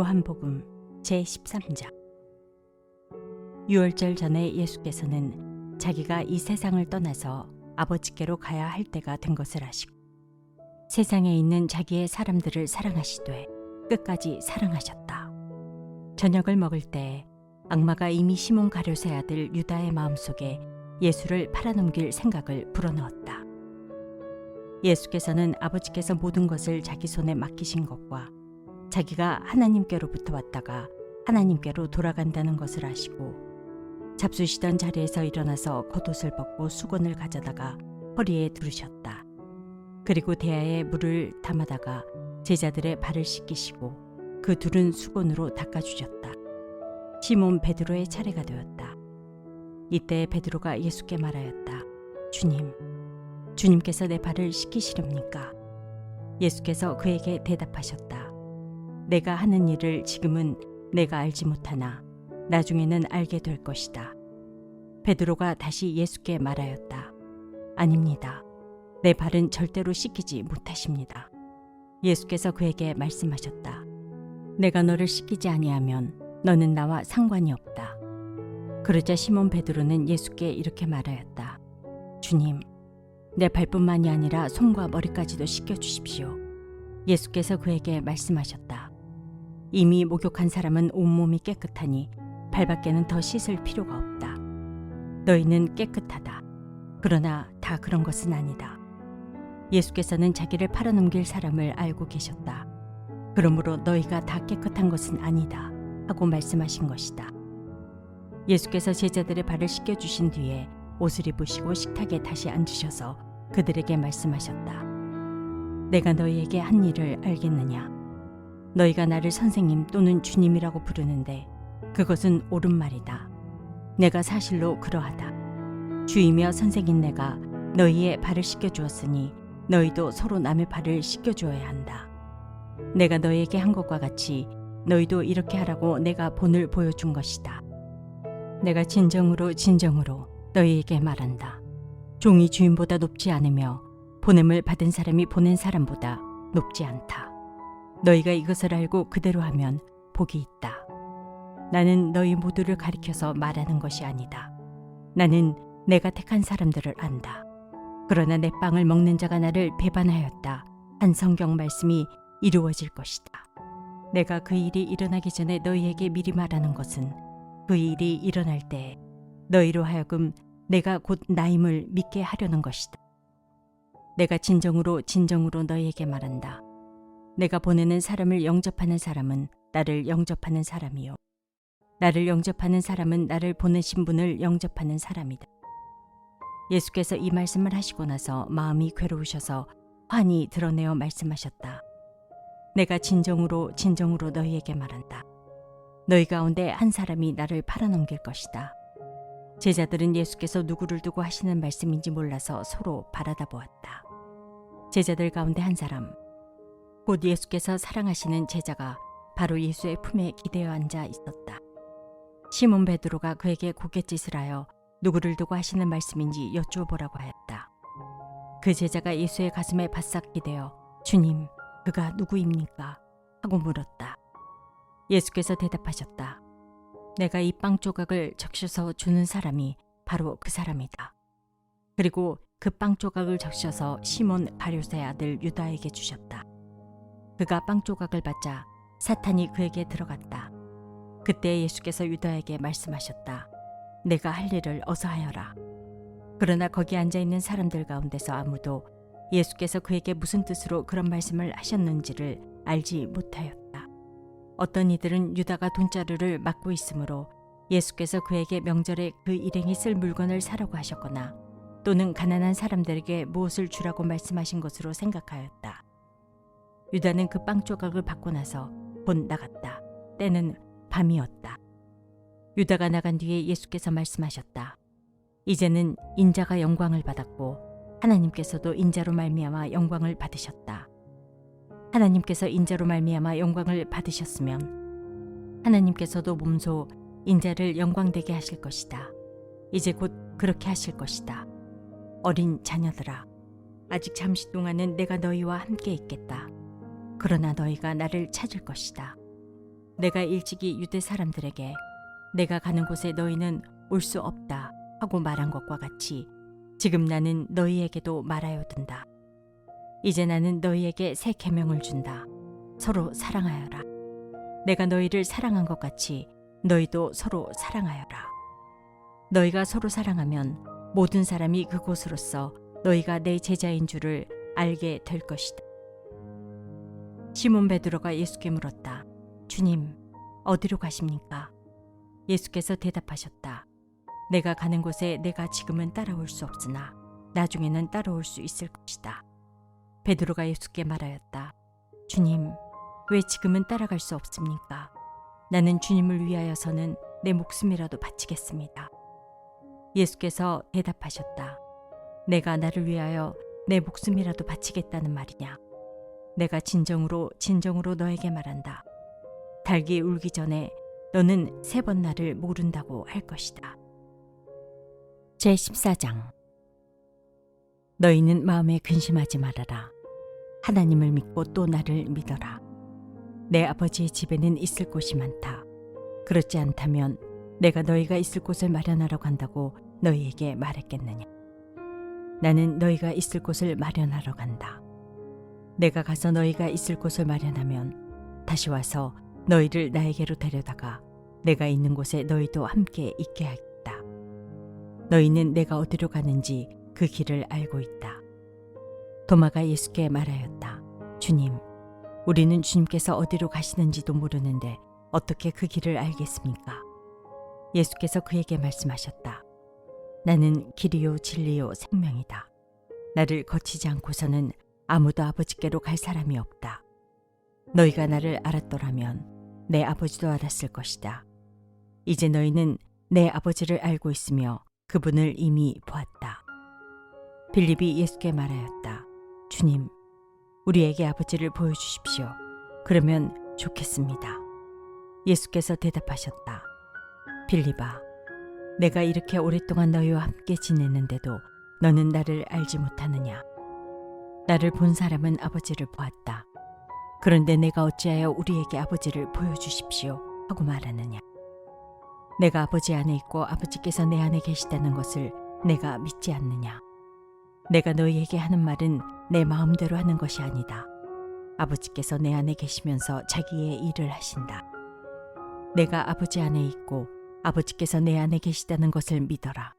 요한복음 제13장. 유월절 전에 예수께서는 자기가 이 세상을 떠나서 아버지께로 가야 할 때가 된 것을 아시고 세상에 있는 자기의 사람들을 사랑하시되 끝까지 사랑하셨다. 저녁을 먹을 때 악마가 이미 시몬 가룟의 아들 유다의 마음속에 예수를 팔아넘길 생각을 불어넣었다. 예수께서는 아버지께서 모든 것을 자기 손에 맡기신 것과 자기가 하나님께로부터 왔다가 하나님께로 돌아간다는 것을 아시고 잡수시던 자리에서 일어나서 겉옷을 벗고 수건을 가져다가 허리에 두르셨다. 그리고 대야에 물을 담아다가 제자들의 발을 씻기시고 그 둘은 수건으로 닦아주셨다. 시몬 베드로의 차례가 되었다. 이때 베드로가 예수께 말하였다. 주님께서 내 발을 씻기시렵니까? 예수께서 그에게 대답하셨다. 내가 하는 일을 지금은 내가 알지 못하나 나중에는 알게 될 것이다. 베드로가 다시 예수께 말하였다. 아닙니다. 내 발은 절대로 씻기지 못하십니다. 예수께서 그에게 말씀하셨다. 내가 너를 씻기지 아니하면 너는 나와 상관이 없다. 그러자 시몬 베드로는 예수께 이렇게 말하였다. 주님, 내 발뿐만이 아니라 손과 머리까지도 씻겨주십시오. 예수께서 그에게 말씀하셨다. 이미 목욕한 사람은 온몸이 깨끗하니 발밖에는 더 씻을 필요가 없다. 너희는 깨끗하다. 그러나 다 그런 것은 아니다. 예수께서는 자기를 팔아넘길 사람을 알고 계셨다. 그러므로 너희가 다 깨끗한 것은 아니다 하고 말씀하신 것이다. 예수께서 제자들의 발을 씻겨주신 뒤에 옷을 입으시고 식탁에 다시 앉으셔서 그들에게 말씀하셨다. 내가 너희에게 한 일을 알겠느냐? 너희가 나를 선생님 또는 주님이라고 부르는데 그것은 옳은 말이다. 내가 사실로 그러하다. 주이며 선생인 내가 너희의 발을 씻겨주었으니 너희도 서로 남의 발을 씻겨주어야 한다. 내가 너희에게 한 것과 같이 너희도 이렇게 하라고 내가 본을 보여준 것이다. 내가 진정으로 너희에게 말한다. 종이 주인보다 높지 않으며 보냄을 받은 사람이 보낸 사람보다 높지 않다. 너희가 이것을 알고 그대로 하면 복이 있다. 나는 너희 모두를 가리켜서 말하는 것이 아니다. 나는 내가 택한 사람들을 안다. 그러나 내 빵을 먹는 자가 나를 배반하였다 한 성경 말씀이 이루어질 것이다. 내가 그 일이 일어나기 전에 너희에게 미리 말하는 것은 그 일이 일어날 때 너희로 하여금 내가 곧 나임을 믿게 하려는 것이다. 내가 진정으로 너희에게 말한다. 내가 보내는 사람을 영접하는 사람은 나를 영접하는 사람이요. 나를 영접하는 사람은 나를 보내신 분을 영접하는 사람이다. 예수께서 이 말씀을 하시고 나서 마음이 괴로우셔서 환히 드러내어 말씀하셨다. 내가 진정으로 너희에게 말한다. 너희 가운데 한 사람이 나를 팔아넘길 것이다. 제자들은 예수께서 누구를 두고 하시는 말씀인지 몰라서 서로 바라다 보았다. 제자들 가운데 한 사람, 곧 예수께서 사랑하시는 제자가 바로 예수의 품에 기대어 앉아 있었다. 시몬 베드로가 그에게 고갯짓을 하여 누구를 두고 하시는 말씀인지 여쭈어보라고 하였다. 그 제자가 예수의 가슴에 바싹 기대어 주님, 그가 누구입니까? 하고 물었다. 예수께서 대답하셨다. 내가 이 빵 조각을 적셔서 주는 사람이 바로 그 사람이다. 그리고 그 빵 조각을 적셔서 시몬 가룟의 아들 유다에게 주셨다. 그가 빵 조각을 받자 사탄이 그에게 들어갔다. 그때 예수께서 유다에게 말씀하셨다. 내가 할 일을 어서 하여라. 그러나 거기 앉아있는 사람들 가운데서 아무도 예수께서 그에게 무슨 뜻으로 그런 말씀을 하셨는지를 알지 못하였다. 어떤 이들은 유다가 돈자루를 막고 있으므로 예수께서 그에게 명절에 그 일행이 쓸 물건을 사라고 하셨거나 또는 가난한 사람들에게 무엇을 주라고 말씀하신 것으로 생각하였다. 유다는 그 빵 조각을 받고 나서 곧 나갔다. 때는 밤이었다. 유다가 나간 뒤에 예수께서 말씀하셨다. 이제는 인자가 영광을 받았고 하나님께서도 인자로 말미암아 영광을 받으셨다. 하나님께서 인자로 말미암아 영광을 받으셨으면 하나님께서도 몸소 인자를 영광되게 하실 것이다. 이제 곧 그렇게 하실 것이다. 어린 자녀들아, 아직 잠시 동안은 내가 너희와 함께 있겠다. 그러나 너희가 나를 찾을 것이다. 내가 일찍이 유대 사람들에게 내가 가는 곳에 너희는 올 수 없다 하고 말한 것과 같이 지금 나는 너희에게도 말하여 둔다. 이제 나는 너희에게 새 계명을 준다. 서로 사랑하여라. 내가 너희를 사랑한 것 같이 너희도 서로 사랑하여라. 너희가 서로 사랑하면 모든 사람이 그곳으로써 너희가 내 제자인 줄을 알게 될 것이다. 시몬 베드로가 예수께 물었다. 주님, 어디로 가십니까? 예수께서 대답하셨다. 내가 가는 곳에 내가 지금은 따라올 수 없으나 나중에는 따라올 수 있을 것이다. 베드로가 예수께 말하였다. 주님, 왜 지금은 따라갈 수 없습니까? 나는 주님을 위하여서는 내 목숨이라도 바치겠습니다. 예수께서 대답하셨다. 내가 나를 위하여 내 목숨이라도 바치겠다는 말이냐? 내가 진정으로 너에게 말한다. 닭이 울기 전에 너는 3번 나를 모른다고 할 것이다. 제14장. 너희는 마음에 근심하지 말아라. 하나님을 믿고 또 나를 믿어라. 내 아버지의 집에는 있을 곳이 많다. 그렇지 않다면 내가 너희가 있을 곳을 마련하러 간다고 너희에게 말했겠느냐. 나는 너희가 있을 곳을 마련하러 간다. 내가 가서 너희가 있을 곳을 마련하면 다시 와서 너희를 나에게로 데려다가 내가 있는 곳에 너희도 함께 있게 하겠다. 너희는 내가 어디로 가는지 그 길을 알고 있다. 도마가 예수께 말하였다. 주님, 우리는 주님께서 어디로 가시는지도 모르는데 어떻게 그 길을 알겠습니까? 예수께서 그에게 말씀하셨다. 나는 길이요 진리요 생명이다. 나를 거치지 않고서는 아무도 아버지께로 갈 사람이 없다. 너희가 나를 알았더라면 내 아버지도 알았을 것이다. 이제 너희는 내 아버지를 알고 있으며 그분을 이미 보았다. 빌립이 예수께 말하였다. 주님, 우리에게 아버지를 보여주십시오. 그러면 좋겠습니다. 예수께서 대답하셨다. 빌립아, 내가 이렇게 오랫동안 너희와 함께 지냈는데도 너는 나를 알지 못하느냐? 나를 본 사람은 아버지를 보았다. 그런데 내가 어찌하여 우리에게 아버지를 보여주십시오 하고 말하느냐? 내가 아버지 안에 있고 아버지께서 내 안에 계시다는 것을 내가 믿지 않느냐? 내가 너희에게 하는 말은 내 마음대로 하는 것이 아니다. 아버지께서 내 안에 계시면서 자기의 일을 하신다. 내가 아버지 안에 있고 아버지께서 내 안에 계시다는 것을 믿어라.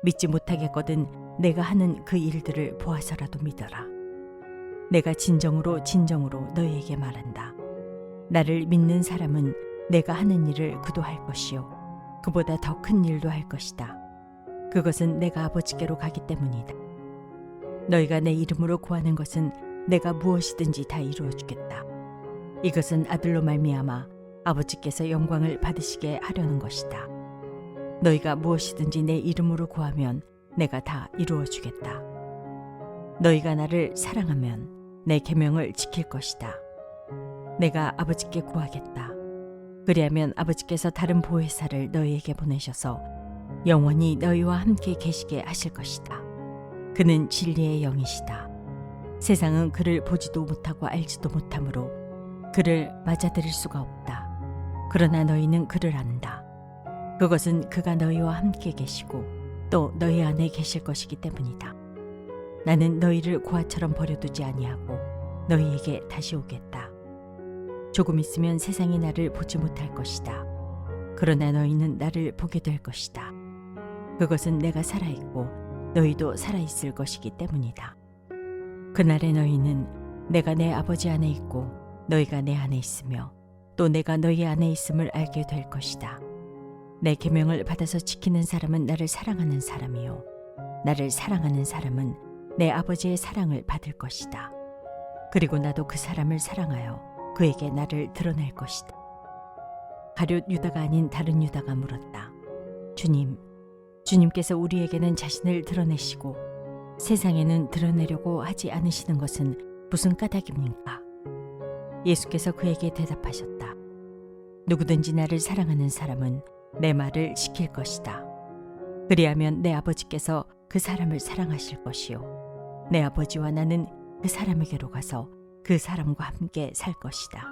믿지 못하겠거든 내가 하는 그 일들을 보아서라도 믿어라. 내가 진정으로 너희에게 말한다. 나를 믿는 사람은 내가 하는 일을 그도 할 것이요 그보다 더 큰 일도 할 것이다. 그것은 내가 아버지께로 가기 때문이다. 너희가 내 이름으로 구하는 것은 내가 무엇이든지 다 이루어 주겠다. 이것은 아들로 말미암아 아버지께서 영광을 받으시게 하려는 것이다. 너희가 무엇이든지 내 이름으로 구하면 내가 다 이루어 주겠다. 너희가 나를 사랑하면 내 계명을 지킬 것이다. 내가 아버지께 구하겠다. 그리하면 아버지께서 다른 보혜사를 너희에게 보내셔서 영원히 너희와 함께 계시게 하실 것이다. 그는 진리의 영이시다. 세상은 그를 보지도 못하고 알지도 못하므로 그를 맞아들일 수가 없다. 그러나 너희는 그를 안다. 그것은 그가 너희와 함께 계시고 또 너희 안에 계실 것이기 때문이다. 나는 너희를 고아처럼 버려두지 아니하고 너희에게 다시 오겠다. 조금 있으면 세상이 나를 보지 못할 것이다. 그러나 너희는 나를 보게 될 것이다. 그것은 내가 살아있고 너희도 살아있을 것이기 때문이다. 그날에 너희는 내가 내 아버지 안에 있고 너희가 내 안에 있으며 또 내가 너희 안에 있음을 알게 될 것이다. 내 계명을 받아서 지키는 사람은 나를 사랑하는 사람이요 나를 사랑하는 사람은 내 아버지의 사랑을 받을 것이다. 그리고 나도 그 사람을 사랑하여 그에게 나를 드러낼 것이다. 가룟 유다가 아닌 다른 유다가 물었다. 주님께서 우리에게는 자신을 드러내시고 세상에는 드러내려고 하지 않으시는 것은 무슨 까닭입니까? 예수께서 그에게 대답하셨다. 누구든지 나를 사랑하는 사람은 내 말을 지킬 것이다. 그리하면 내 아버지께서 그 사람을 사랑하실 것이요 내 아버지와 나는 그 사람에게로 가서 그 사람과 함께 살 것이다.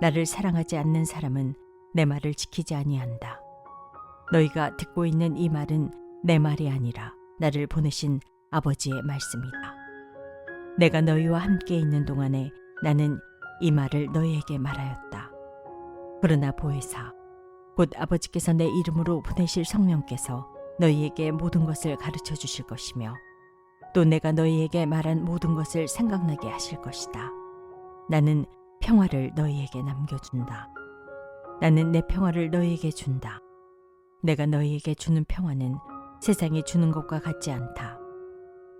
나를 사랑하지 않는 사람은 내 말을 지키지 아니한다. 너희가 듣고 있는 이 말은 내 말이 아니라 나를 보내신 아버지의 말씀이다. 내가 너희와 함께 있는 동안에 나는 이 말을 너희에게 말하였다. 그러나 보혜사, 곧 아버지께서 내 이름으로 보내실 성령께서 너희에게 모든 것을 가르쳐 주실 것이며 또 내가 너희에게 말한 모든 것을 생각나게 하실 것이다. 나는 평화를 너희에게 남겨준다. 나는 내 평화를 너희에게 준다. 내가 너희에게 주는 평화는 세상이 주는 것과 같지 않다.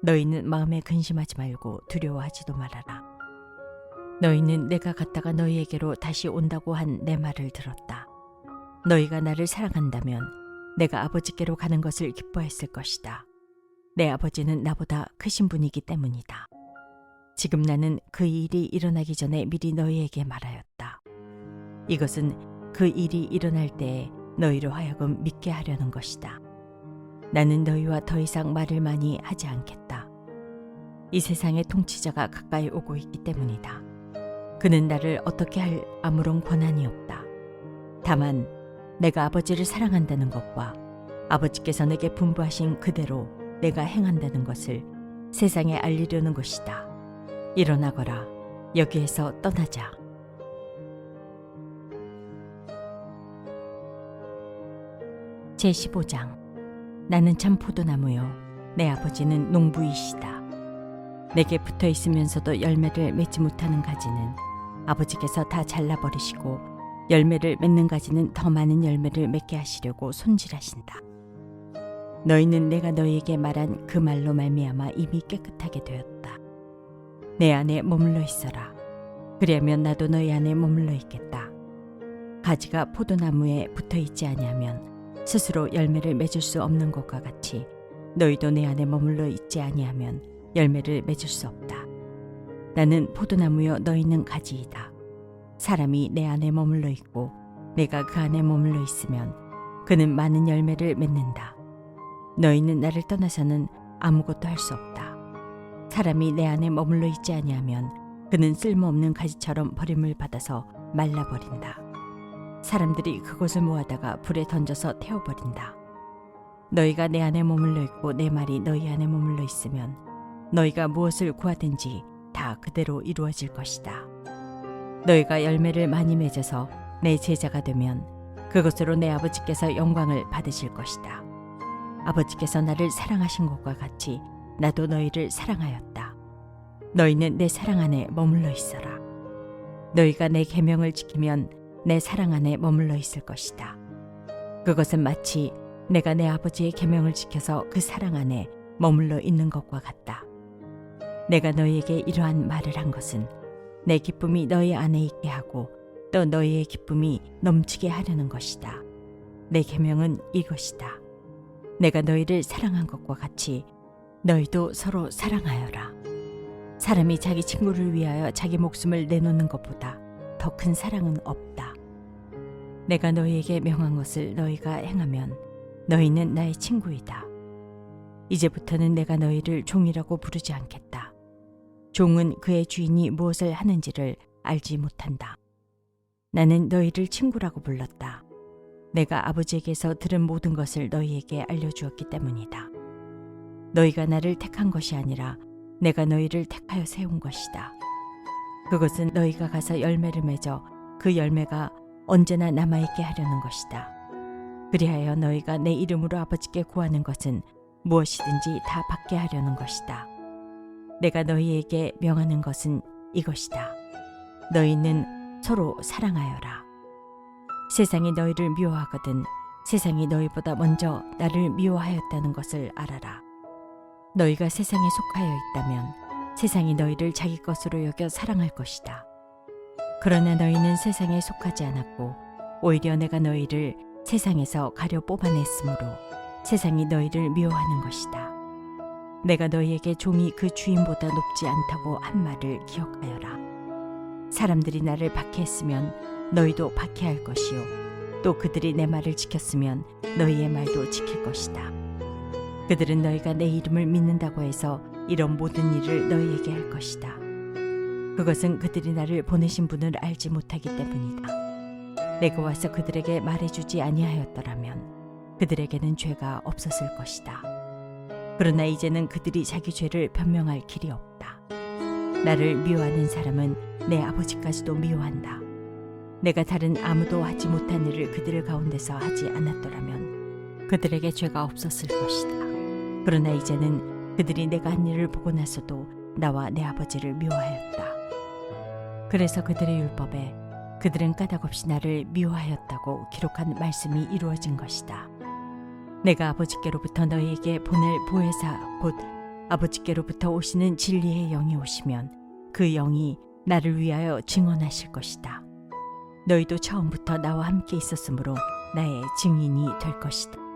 너희는 마음에 근심하지 말고 두려워하지도 말아라. 너희는 내가 갔다가 너희에게로 다시 온다고 한 내 말을 들었다. 너희가 나를 사랑한다면 내가 아버지께로 가는 것을 기뻐했을 것이다. 내 아버지는 나보다 크신 분이기 때문이다. 지금 나는 그 일이 일어나기 전에 미리 너희에게 말하였다. 이것은 그 일이 일어날 때에 너희로 하여금 믿게 하려는 것이다. 나는 너희와 더 이상 말을 많이 하지 않겠다. 이 세상의 통치자가 가까이 오고 있기 때문이다. 그는 나를 어떻게 할 아무런 권한이 없다. 다만 내가 아버지를 사랑한다는 것과 아버지께서 내게 분부하신 그대로 내가 행한다는 것을 세상에 알리려는 것이다. 일어나거라. 여기에서 떠나자. 제15장. 나는 참 포도나무요 내 아버지는 농부이시다. 내게 붙어 있으면서도 열매를 맺지 못하는 가지는 아버지께서 다 잘라버리시고 열매를 맺는 가지는 더 많은 열매를 맺게 하시려고 손질하신다. 너희는 내가 너희에게 말한 그 말로 말미암아 이미 깨끗하게 되었다. 내 안에 머물러 있어라. 그리하면 나도 너희 안에 머물러 있겠다. 가지가 포도나무에 붙어 있지 아니하면 스스로 열매를 맺을 수 없는 것과 같이 너희도 내 안에 머물러 있지 아니하면 열매를 맺을 수 없다. 나는 포도나무여 너희는 가지이다. 사람이 내 안에 머물러 있고 내가 그 안에 머물러 있으면 그는 많은 열매를 맺는다. 너희는 나를 떠나서는 아무것도 할 수 없다. 사람이 내 안에 머물러 있지 아니하면 그는 쓸모없는 가지처럼 버림을 받아서 말라버린다. 사람들이 그것을 모아다가 불에 던져서 태워버린다. 너희가 내 안에 머물러 있고 내 말이 너희 안에 머물러 있으면 너희가 무엇을 구하든지 다 그대로 이루어질 것이다. 너희가 열매를 많이 맺어서 내 제자가 되면 그것으로 내 아버지께서 영광을 받으실 것이다. 아버지께서 나를 사랑하신 것과 같이 나도 너희를 사랑하였다. 너희는 내 사랑 안에 머물러 있어라. 너희가 내 계명을 지키면 내 사랑 안에 머물러 있을 것이다. 그것은 마치 내가 내 아버지의 계명을 지켜서 그 사랑 안에 머물러 있는 것과 같다. 내가 너희에게 이러한 말을 한 것은 내 기쁨이 너희 안에 있게 하고 또 너희의 기쁨이 넘치게 하려는 것이다. 내 계명은 이것이다. 내가 너희를 사랑한 것과 같이 너희도 서로 사랑하여라. 사람이 자기 친구를 위하여 자기 목숨을 내놓는 것보다 더 큰 사랑은 없다. 내가 너희에게 명한 것을 너희가 행하면 너희는 나의 친구이다. 이제부터는 내가 너희를 종이라고 부르지 않겠다. 종은 그의 주인이 무엇을 하는지를 알지 못한다. 나는 너희를 친구라고 불렀다. 내가 아버지에게서 들은 모든 것을 너희에게 알려주었기 때문이다. 너희가 나를 택한 것이 아니라 내가 너희를 택하여 세운 것이다. 그것은 너희가 가서 열매를 맺어 그 열매가 언제나 남아있게 하려는 것이다. 그리하여 너희가 내 이름으로 아버지께 구하는 것은 무엇이든지 다 받게 하려는 것이다. 내가 너희에게 명하는 것은 이것이다. 너희는 서로 사랑하여라. 세상이 너희를 미워하거든 세상이 너희보다 먼저 나를 미워하였다는 것을 알아라. 너희가 세상에 속하여 있다면 세상이 너희를 자기 것으로 여겨 사랑할 것이다. 그러나 너희는 세상에 속하지 않았고 오히려 내가 너희를 세상에서 가려 뽑아냈으므로 세상이 너희를 미워하는 것이다. 내가 너희에게 종이 그 주인보다 높지 않다고 한 말을 기억하여라. 사람들이 나를 박해했으면 너희도 박해할 것이요 또 그들이 내 말을 지켰으면 너희의 말도 지킬 것이다. 그들은 너희가 내 이름을 믿는다고 해서 이런 모든 일을 너희에게 할 것이다. 그것은 그들이 나를 보내신 분을 알지 못하기 때문이다. 내가 와서 그들에게 말해주지 아니하였더라면 그들에게는 죄가 없었을 것이다. 그러나 이제는 그들이 자기 죄를 변명할 길이 없다. 나를 미워하는 사람은 내 아버지까지도 미워한다. 내가 다른 아무도 하지 못한 일을 그들 가운데서 하지 않았더라면 그들에게 죄가 없었을 것이다. 그러나 이제는 그들이 내가 한 일을 보고 나서도 나와 내 아버지를 미워하였다. 그래서 그들의 율법에 그들은 까닭없이 나를 미워하였다고 기록한 말씀이 이루어진 것이다. 내가 아버지께로부터 너희에게 보낼 보혜사 곧 아버지께로부터 오시는 진리의 영이 오시면 그 영이 나를 위하여 증언하실 것이다. 너희도 처음부터 나와 함께 있었으므로 나의 증인이 될 것이다.